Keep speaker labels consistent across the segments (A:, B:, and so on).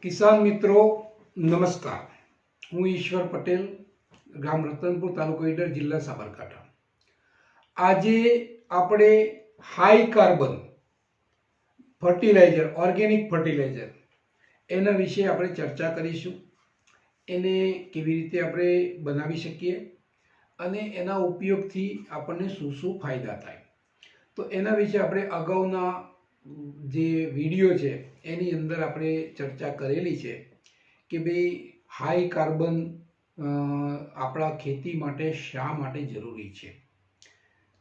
A: કિસાન મિત્રો નમસ્કાર, હું ઈશ્વર પટેલ, ગામ રતનપુર, તાલુકો ઈડર, જિલ્લા સાબરકાંઠા. આજે આપણે high carbon fertiliser, organic fertiliser એના વિશે આપણે ચર્ચા કરીશું. એને કેવી રીતે આપણે બનાવી શકીએ અને એના ઉપયોગથી આપણને શું શું ફાયદા થાય, તો એના વિશે આપણે અગાઉના જે વિડીયો છે એની અંદર આપણે ચર્ચા કરેલી છે કે ભાઈ હાઈ કાર્બન આપણા ખેતી માટે શા માટે જરૂરી છે.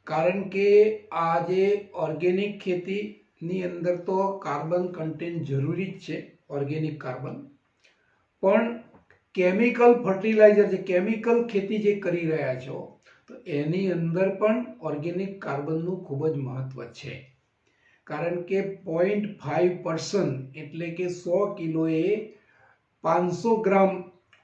A: કારણ કે આ જે ઓર્ગેનિક ખેતીની અંદર તો કાર્બન કન્ટેન્ટ જરૂરી જ છે, ઓર્ગેનિક કાર્બન, પણ કેમિકલ ફર્ટિલાઇઝર જે કેમિકલ ખેતી જે કરી રહ્યા છો તો એની અંદર પણ ઓર્ગેનિક કાર્બનનું ખૂબ જ મહત્વ છે. કારણ કે 0.5% એટલે કે 100 કિલોએ 500 ગ્રામ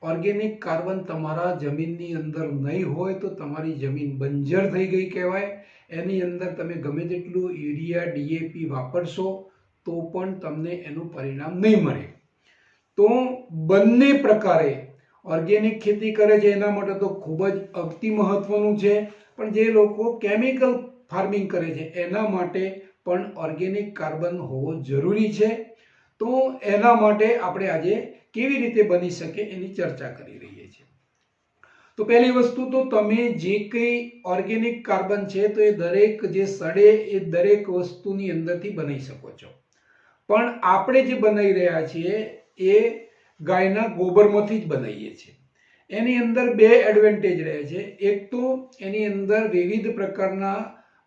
A: ઓર્ગેનિક કાર્બન તમારા જમીનની અંદર નહીં હોય તો તમારી જમીન બંજર થઈ ગઈ કહેવાય. એની અંદર તમે ગમે તેટલું યુરિયા ડીએપી વાપરશો તો પણ તમને એનું પરિણામ નહીં મળે. તો બંને પ્રકારે ઓર્ગેનિક ખેતી કરે છે એના માટે તો ખૂબ જ અતિ મહત્વનું છે, પણ જે લોકો કેમિકલ ફાર્મિંગ કરે છે એના માટે પણ ઓર્ગેનિક કાર્બન હોવો જરૂરી છે. તો એના માટે આપણે આજે કેવી રીતે બની શકે એની ચર્ચા કરી રહીએ છીએ. તો પહેલી વસ્તુ તો તમે જે કંઈ ઓર્ગેનિક કાર્બન છે તો એ દરેક જે સડે એ દરેક વસ્તુની અંદરથી બનાવી શકો છો, પણ આપણે જે બનાવી રહ્યા છીએ એ ગાયના ગોબરમાંથી જ બનાવીએ છીએ. એની અંદર બે એડવાન્ટેજ રહે છે. એક તો એની અંદર વિવિધ પ્રકારના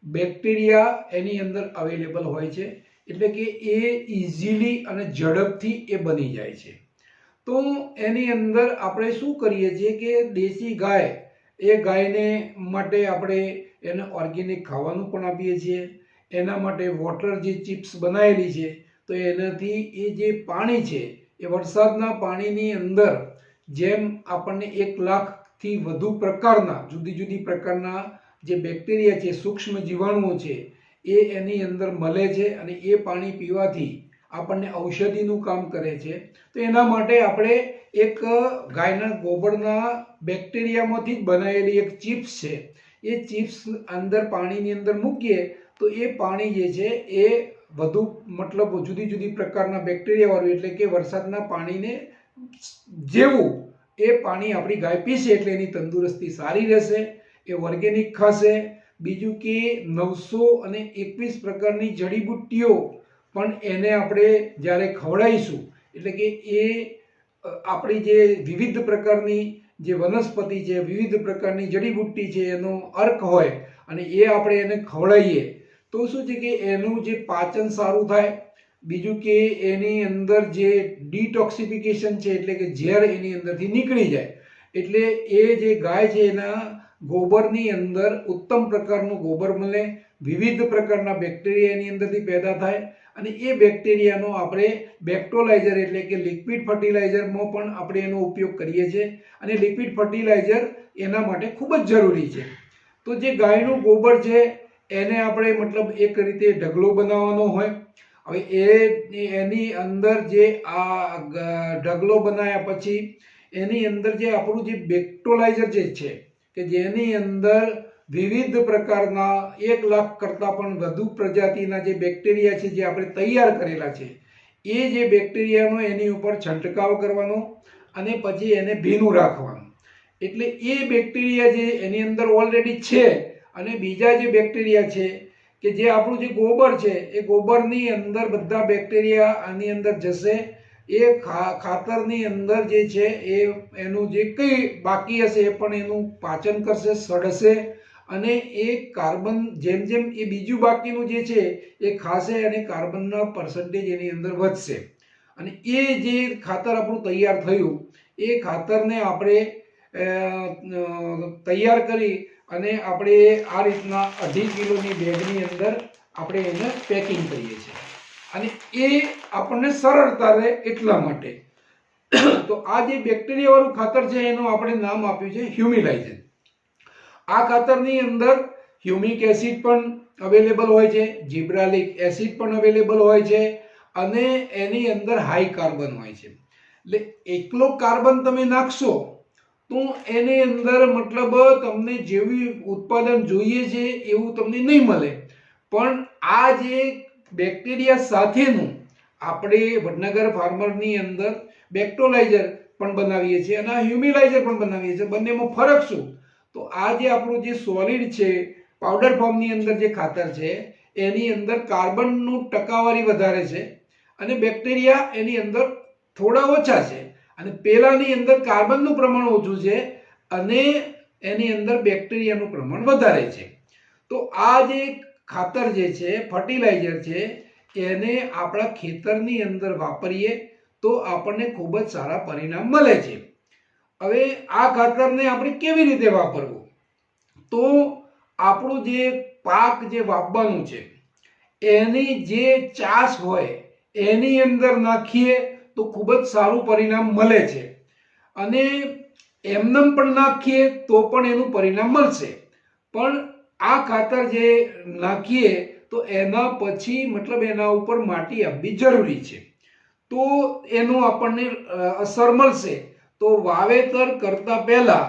A: બેક્ટેરિયા એની અંદર અવેલેબલ હોય છે, એટલે કે એ ઇઝીલી અને ઝડપથી એ બની જાય છે. તો એની અંદર આપણે શું કરીએ છીએ કે દેશી ગાય, એ ગાયને માટે આપણે એને ઓર્ગેનિક ખાવાનું પણ આપીએ છીએ. એના માટે વોટર જે ચિપ્સ બનાવેલી છે તો એનાથી એ જે પાણી છે એ વરસાદના પાણીની અંદર જેમ આપણને 1 લાખથી વધુ પ્રકારના જુદી જુદી પ્રકારના જે બેક્ટેરિયા છે, સૂક્ષ્મ જીવાણુઓ છે, એ એની અંદર મળે છે અને એ પાણી પીવાથી આપણને ઔષધિનું કામ કરે છે. તો એના માટે આપણે એક ગાયના ગોબરના બેક્ટેરિયામાંથી જ બનાવેલી એક ચિપ્સ છે, એ ચિપ્સ અંદર પાણીની અંદર મૂકીએ તો એ પાણી જે છે એ વધુ મતલબ જુદી જુદી પ્રકારના બેક્ટેરિયાવાળું, એટલે કે વરસાદના પાણીને જેવું એ પાણી આપણી ગાય પીશે એટલે એની તંદુરસ્તી સારી રહેશે, એ ઓર્ગેનિક ખાશે. બીજું કે 921 પ્રકારની જડીબુટ્ટીઓ પણ એને આપણે જ્યારે ખવડાવીશું એટલે કે એ આપણી જે વિવિધ પ્રકારની જે વનસ્પતિ છે, વિવિધ પ્રકારની જડીબુટ્ટી છે, એનો અર્ક હોય અને એ આપણે એને ખવડાવીએ તો શું છે કે એનું જે પાચન સારું થાય. બીજું કે એની અંદર જે ડિટોક્સિફિકેશન છે એટલે કે ઝેર એની અંદરથી નીકળી જાય, એટલે એ જે ગાય છે એના ગોબરની અંદર ઉત્તમ પ્રકારનું ગોબર મળે, વિવિધ પ્રકારના બેક્ટેરિયા એની અંદરથી પેદા થાય અને એ બેક્ટેરિયાનો આપણે બેક્ટોલાઇઝર એટલે કે લિક્વિડ ફર્ટિલાઇઝરમાં પણ આપણે એનો ઉપયોગ કરીએ છીએ અને લિક્વિડ ફર્ટિલાઇઝર એના માટે ખૂબ જ જરૂરી છે. તો જે ગાયનું ગોબર છે એને આપણે મતલબ એક રીતે ઢગલો બનાવવાનો હોય. હવે એની અંદર જે આ ઢગલો બનાવ્યા પછી એની અંદર જે આપણું જે બેક્ટોલાઇઝર જે છે કે જેની અંદર વિવિધ પ્રકારના 1 લાખ કરતાં પણ વધુ પ્રજાતિના જે બેક્ટેરિયા છે જે આપણે તૈયાર કરેલા છે, એ જે બેક્ટેરિયાનો એની ઉપર છંટકાવ કરવાનો અને પછી એને ભીનું રાખવાનું. એટલે એ બેક્ટેરિયા જે એની અંદર ઓલરેડી છે અને બીજા જે બેક્ટેરિયા છે કે જે આપણું જે ગોબર છે એ ગોબરની અંદર બધા બેક્ટેરિયા આની અંદર જશે. એ ખાતરની અંદર જે છે એ એનું જે કંઈ બાકી હશે એ પણ એનું પાચન કરશે, સડશે અને એ કાર્બન જેમ જેમ એ બીજું બાકીનું જે છે એ ખાશે અને કાર્બનના પર્સન્ટેજ એની અંદર વધશે. અને એ જે ખાતર આપણું તૈયાર થયું એ ખાતરને આપણે તૈયાર કરી અને આપણે આ રીતના 2.5 કિલોની બેગની અંદર આપણે એને પેકિંગ કરીએ છીએ અને એ આપણને સરળતા રહે એટલા માટે. તો આ જે બેક્ટેરિયાવાળું ખાતર છે એનું આપણે નામ આપ્યું છે હ્યુમિલાઇઝર. આ ખાતરની અંદર હ્યુમિક એસિડ પણ અવેલેબલ હોય છે, જીબ્રાલિક એસિડ પણ અવેલેબલ હોય છે અને એની અંદર હાઈ કાર્બન હોય છે. એટલે એકલો કાર્બન તમે નાખશો તો એની અંદર મતલબ તમને જેવી ઉત્પાદન જોઈએ છે એવું તમને નહીં મળે. પણ આ જે બેક્ટેરિયા સાથેનું આપણે વડનગર ફાર્મરની અંદર બેક્ટોલાઇઝર પણ બનાવીએ છીએ અને હ્યુમિલાઇઝર પણ બનાવીએ છીએ. બંનેમાં ફરક શું? તો આ જે આપણું જે સોલિડ છે, પાવડર ફોર્મની અંદર જે ખાતર છે એની અંદર કાર્બનનું ટકાવારી વધારે છે અને બેક્ટેરિયા એની અંદર થોડા ઓછા છે. અને પેલાની અંદર કાર્બનનું પ્રમાણ ઓછું છે અને એની અંદર બેક્ટેરિયાનું પ્રમાણ વધારે છે. તો આ જે ખાતર જે છે, ફર્ટિલાઇઝર છે, એને આપણા ખેતરની અંદર વાપરીએ તો આપણને ખૂબ જ સારા પરિણામ મળે છે. હવે આ ખાતરને આપણે કેવી રીતે વાપરવું? તો આપણું જે પાક જે વાવવાનું છે એની જે ચાસ હોય એની અંદર નાખીએ તો ખૂબ જ સારું પરિણામ મળે છે. અને એમનેમ પણ નાખીએ તો પણ એનું પરિણામ મળશે. પણ આ ખાતર જે નાખીએ તો એના પછી મતલબ એના ઉપર માટી આપવી જરૂરી છે તો એનું આપણને અસર મળશે. તો વાવેતર કરતા પહેલા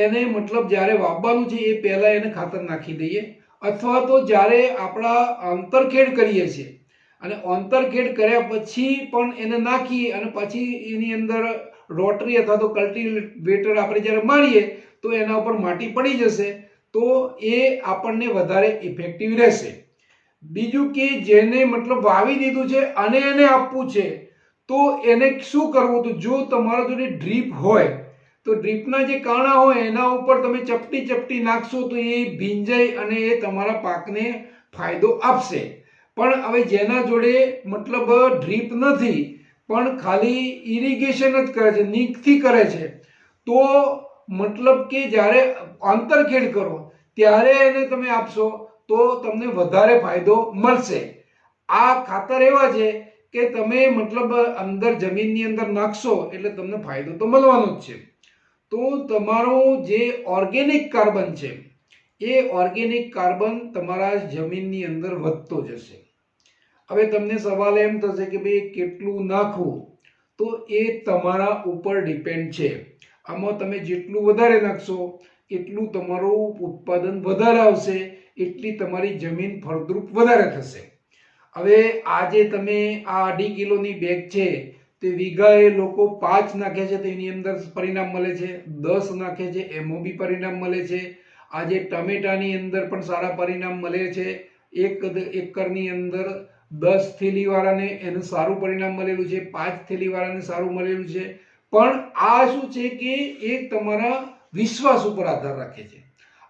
A: એને મતલબ જ્યારે વાવવાનું છે એ પહેલા એને ખાતર નાખી દઈએ, અથવા તો જ્યારે આપણા આંતરખેડ કરીએ છીએ અને આંતરખેડ કર્યા પછી પણ એને નાખીએ અને પછી એની અંદર રોટરી અથવા તો કલ્ટિવેટર આપણે જ્યારે મારીએ તો એના ઉપર માટી પડી જશે તો એ આપણને વધારે ઇફેક્ટિવ રહેશે. બીજું કે જેને મતલબ વાવી દીધું છે અને એને આપવું છે તો એને શું કરવું? તો જો તમારા જોડે ડ્રીપ હોય તો ડ્રીપના જે કાણા હોય એના ઉપર તમે ચપટી ચપટી નાખશો તો એ ભીંજાઈ અને એ તમારા પાકને ફાયદો આપશે. પણ હવે જેના જોડે મતલબ ડ્રીપ નથી પણ ખાલી ઇરિગેશન જ કરે છે, નીકથી કરે છે, તો મતલબ કે જ્યારે આંતરખેડ કરો ત્યારે એને તમે આપશો તો તમને વધારે ફાયદો મળશે. આ ખાતર એવા છે કે તમે મતલબ અંદર જમીનની અંદર નાખશો એટલે તમને ફાયદો તો મળવાનો જ છે. તો તમારું જે ઓર્ગેનિક કાર્બન છે એ ઓર્ગેનિક કાર્બન તમારા જમીનની અંદર વધતો જશે. હવે તમને સવાલ એમ થશે કે ભાઈ કેટલું નાખવું? તો એ તમારા ઉપર ડિપેન્ડ છે. આમાં તમે જેટલું વધારે નાખશો એટલું તમારું ઉત્પાદન વધારે આવશે, એટલી તમારી જમીન ફળદ્રુપ વધારે થશે. હવે આજે તમે આ 2.5 કિલોની બેગ છે તે વીઘાએ લોકો 5 નાખે છે તો એની અંદર પરિણામ મળે છે, 10 નાખે છે એમાં બી પરિણામ મળે છે. આજે ટમેટાની અંદર પણ સારા પરિણામ મળે છે. 1 એકરની અંદર 10 થેલીવાળાને એનું સારું પરિણામ મળેલું છે, 5 થેલીવાળાને સારું મળેલું છે. પણ આ શું છે કે એ તમારા વિશ્વાસ ઉપર આધાર રાખે છે.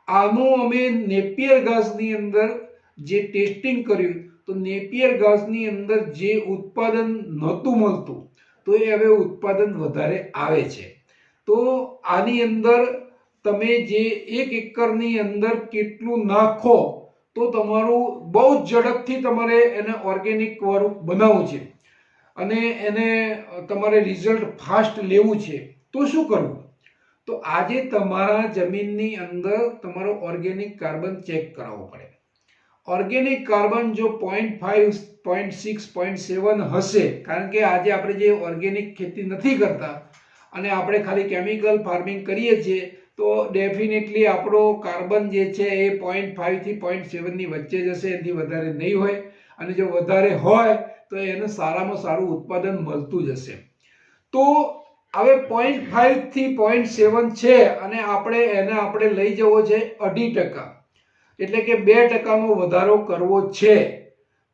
A: આનું અમે નેપિયર ઘાસની અંદર જે ટેસ્ટિંગ કર્યું તો નેપિયર ઘાસની અંદર જે ઉત્પાદન નહોતું મળતું તો એ હવે ઉત્પાદન વધારે આવે છે. તો આની અંદર તમે જે 1 એકરની અંદર કેટલું નાખો તો તમારું બહુ જ ઝડપથી તમારે એને ઓર્ગેનિક વાળું બનાવવું છે અને એને તમારે રિઝલ્ટ ફાસ્ટ લેવું છે. તો શું કરવું? તો આજે તમારા જમીનની અંદર તમારો ઓર્ગેનિક કાર્બન ચેક કરાવવો પડે. ઓર્ગેનિક કાર્બન જો 0.5, 0.6, 0.7 હશે, કારણ કે આજે આપણે જે ઓર્ગેનિક ખેતી નથી કરતા અને આપણે ખાલી કેમિકલ ફાર્મિંગ કરીએ છીએ તો ડેફિનેટલી આપણો કાર્બન જે છે એ 0.5 થી 0.7 ની વચ્ચે જ હશે, એનાથી વધારે નહીં હોય. અને જો વધારે હોય તો એને સારામાં સારું ઉત્પાદન મળતું જ હશે. તો હવે 0.5 થી 0.7 છે અને આપણે લઈ જવો છે 2.5%, એટલે કે 2%નો વધારો કરવો છે.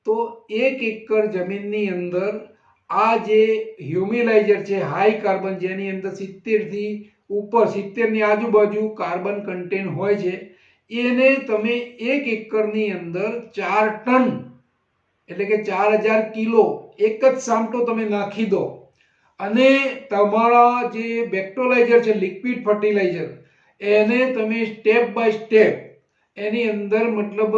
A: તો 1 એકર જમીનની અંદર આ જે હ્યુમિલાઇઝર છે હાઈ કાર્બન, જેની અંદર 70 થી ઉપર 70 ની આજુબાજુ કાર્બન કન્ટેન્ટ હોય છે, એને તમે 1 એકરની અંદર 4 ટન એટલે કે 4000 કિલો એક જ સામટો તમે નાખી દો અને તમારા જે બેક્ટોલાઇઝર છે લિક્વિડ ફર્ટિલાઇઝર એને તમે સ્ટેપ બાય સ્ટેપ એની અંદર મતલબ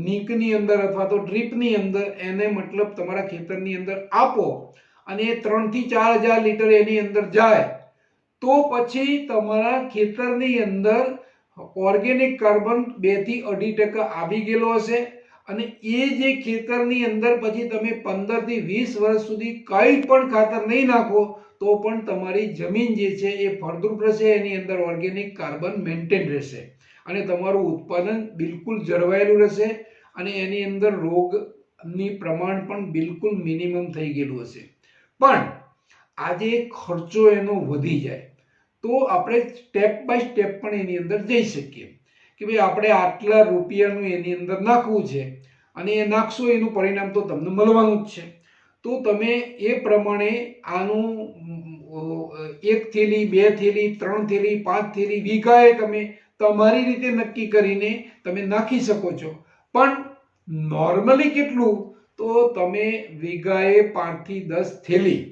A: નીકની અંદર અથવા તો ડ્રીપની અંદર એને મતલબ તમારા ખેતરની અંદર આપો અને 3 થી 4000 લીટર એની અંદર જાય તો પછી તમારા ખેતરની અંદર ઓર્ગેનિક કાર્બન 2 થી 2.5% આવી ગયેલો હશે અને એ જે ખેતરની અંદર પછી તમે 15 થી 20 વર્ષ સુધી કંઈ પણ ખાતર નહીં નાખો તો પણ તમારી જમીન જે છે એ ફળદ્રુપ રહેશે, એની અંદર ઓર્ગેનિક કાર્બન મેન્ટેન રહેશે અને તમારું ઉત્પાદન બિલકુલ જળવાયેલું રહેશે અને એની અંદર રોગની પ્રમાણ પણ બિલકુલ મિનિમમ થઈ ગયેલું હશે. પણ આજે ખર્ચો એનો વધી જાય તો આપણે સ્ટેપ બાય સ્ટેપ પણ એની અંદર જઈ શકીએ કે ભાઈ આપણે આટલા રૂપિયાનું એની અંદર નાખવું છે અને એ નાખશો એનું પરિણામ તો તમને મળવાનું જ છે. તો તમે એ પ્રમાણે આનું 1 થેલી 2 થેલી 3 થેલી 5 થેલી વીઘાએ તમે તમારી રીતે નક્કી કરીને તમે નાખી શકો છો. પણ નોર્મલી કેટલું, તો તમે વીઘાએ 5 થી 10 થેલી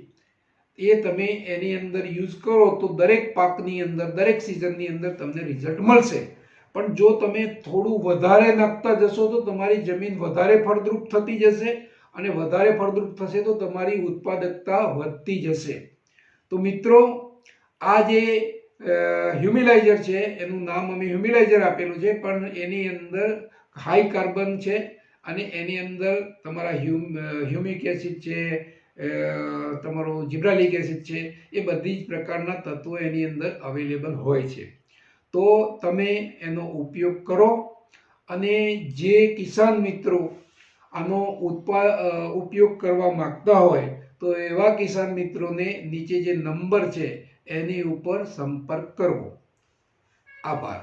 A: એ તમે એની અંદર યુઝ કરો તો દરેક પાકની અંદર દરેક સિઝનની અંદર તમને રિઝલ્ટ મળશે. પણ જો તમે થોડું વધારે નાખતા જશો તો તમારી જમીન વધારે ફળદ્રુપ થતી જશે અને વધારે ફળદ્રુપ થશે તો તમારી ઉત્પાદકતા વધતી જશે. તો મિત્રો, આ જે હ્યુમિલાઇઝર છે એનું નામ અમે હ્યુમિલાઇઝર આપેલું છે, પણ એની અંદર હાઈ કાર્બન છે અને એની અંદર તમારા હ્યુમિક એસિડ છે, તમારો જિબ્રાલિક એસિડ છે, એ બધી જ પ્રકારના તત્વો એની અંદર અવેલેબલ હોય છે. તો તમે એનો ઉપયોગ કરો અને જે કિસાન મિત્રો આનો ઉપયોગ કરવા માંગતા હોય તો એવા કિસાન મિત્રોને નીચે જે નંબર છે એની ઉપર સંપર્ક કરવો. આભાર.